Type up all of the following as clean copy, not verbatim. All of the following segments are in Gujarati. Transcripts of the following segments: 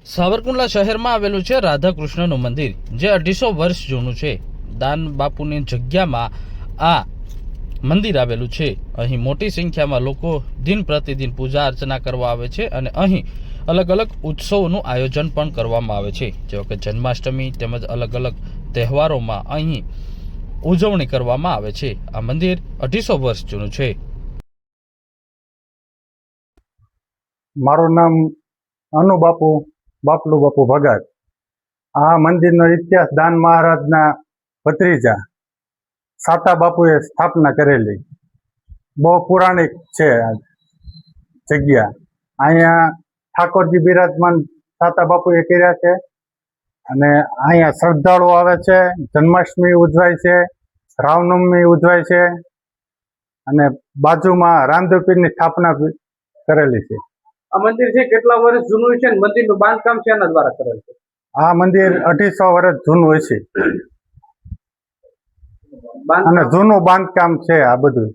સાવરકુંડલા શહેરમાં આવેલું છે રાધાકૃષ્ણનું મંદિર, જે 250 વર્ષ જૂનું છે. દાન બાપુની જગ્યામાં આ મંદિર આવેલું છે. અહીં મોટી સંખ્યામાં લોકો દિન પ્રતિદિન પૂજા અર્ચના કરવા આવે છે અને અહીં અલગ અલગ ઉત્સવોનું આયોજન પણ કરવામાં આવે છે, જેવા કે જન્માષ્ટમી તેમજ અલગ અલગ તહેવારોમાં અહીં ઉજવણી કરવામાં આવે છે. આ મંદિર 250 વર્ષ જૂનું છે. મારું નામ અનુબાપુ બાપલુ બાપુ ભગત. આ મંદિરનો ઇતિહાસ દાન મહારાજના ભત્રીજા સાતા બાપુએ સ્થાપના કરેલી. બહુ પૌરાણિક છે આ જગ્યા. અહીંયા ઠાકોરજી બિરાજમાન સાતા બાપુએ કર્યા છે અને અહીંયા શ્રદ્ધાળુઓ આવે છે. જન્માષ્ટમી ઉજવાય છે, રામનવમી ઉજવાય છે અને બાજુમાં રામદેવ પીરની સ્થાપના કરેલી છે. આ મંદિર છે કેટલા વર્ષ જૂનું છે અને મંદિરનું બાંધકામ શેના દ્વારા કરેલ છે? આ મંદિર 250 વર્ષ જૂનું હોય છે અને જૂનું બાંધકામ છે આ બધું.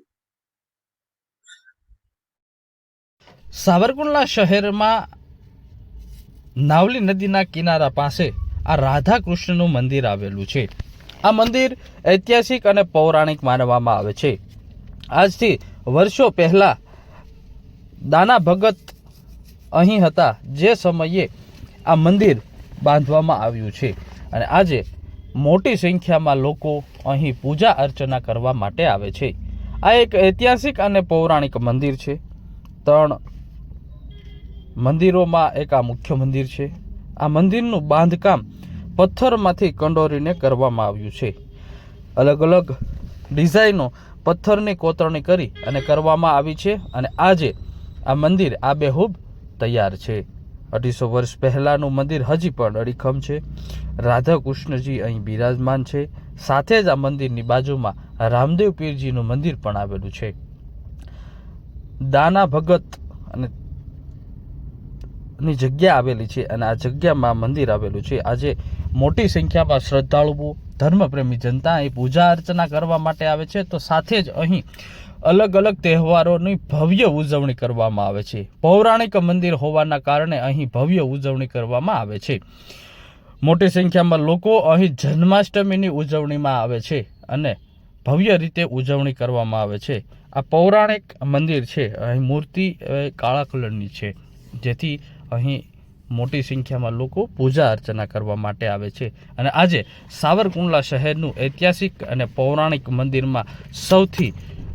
સાવરકુંડલા શહેરમાં નાવલી નદીના કિનારા પાસે આ રાધાકૃષ્ણનું મંદિર આવેલું છે. આ મંદિર ઐતિહાસિક અને પૌરાણિક માનવામાં આવે છે. આજથી વર્ષો પહેલા દાના ભગત અહીં હતા, જે સમયે આ મંદિર બાંધવામાં આવ્યું છે અને આજે મોટી સંખ્યામાં લોકો અહીં પૂજા અર્ચના કરવા માટે આવે છે. આ એક ઐતિહાસિક અને પૌરાણિક મંદિર છે. 3 મંદિરોમાં એક આ મુખ્ય મંદિર છે. આ મંદિરનું બાંધકામ પથ્થરમાંથી કંડોરીને કરવામાં આવ્યું છે. અલગ અલગ ડિઝાઇનો પથ્થરની કોતરણી કરી અને કરવામાં આવી છે અને આજે આ મંદિર આબેહૂબ તૈયાર છે. 250 વર્ષ પહેલાંનું મંદિર હજી પણ અડીખમ છે. રાધાકૃષ્ણજી અહીં બિરાજમાન છે. સાથે જ આ મંદિરની બાજુમાં રામદેવ પીરજીનું મંદિર પણ આવેલું છે. દાના ભગત અને ની જગ્યા આવેલી છે અને આ જગ્યામાં મંદિર આવેલું છે. આજે મોટી સંખ્યામાં શ્રદ્ધાળુઓ, ધર્મપ્રેમી જનતા અહીં પૂજા અર્ચના કરવા માટે આવે છે. તો સાથે જ અહીં અલગ અલગ તહેવારોની ભવ્ય ઉજવણી કરવામાં આવે છે. પૌરાણિક મંદિર હોવાના કારણે અહીં ભવ્ય ઉજવણી કરવામાં આવે છે. મોટી સંખ્યામાં લોકો અહીં જન્માષ્ટમીની ઉજવણીમાં આવે છે અને ભવ્ય રીતે ઉજવણી કરવામાં આવે છે. આ પૌરાણિક મંદિર છે. અહીં મૂર્તિ કાળા કલરની છે, જેથી અહીં મોટી સંખ્યામાં લોકો પૂજા અર્ચના કરવા માટે આવે છે અને આજે સાવરકુંડલા શહેરનું ઐતિહાસિક અને પૌરાણિક મંદિરમાં સૌથી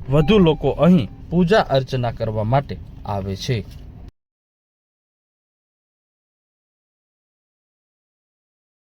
વધુ લોકો અહીં પૂજા અર્ચના કરવા માટે આવે છે.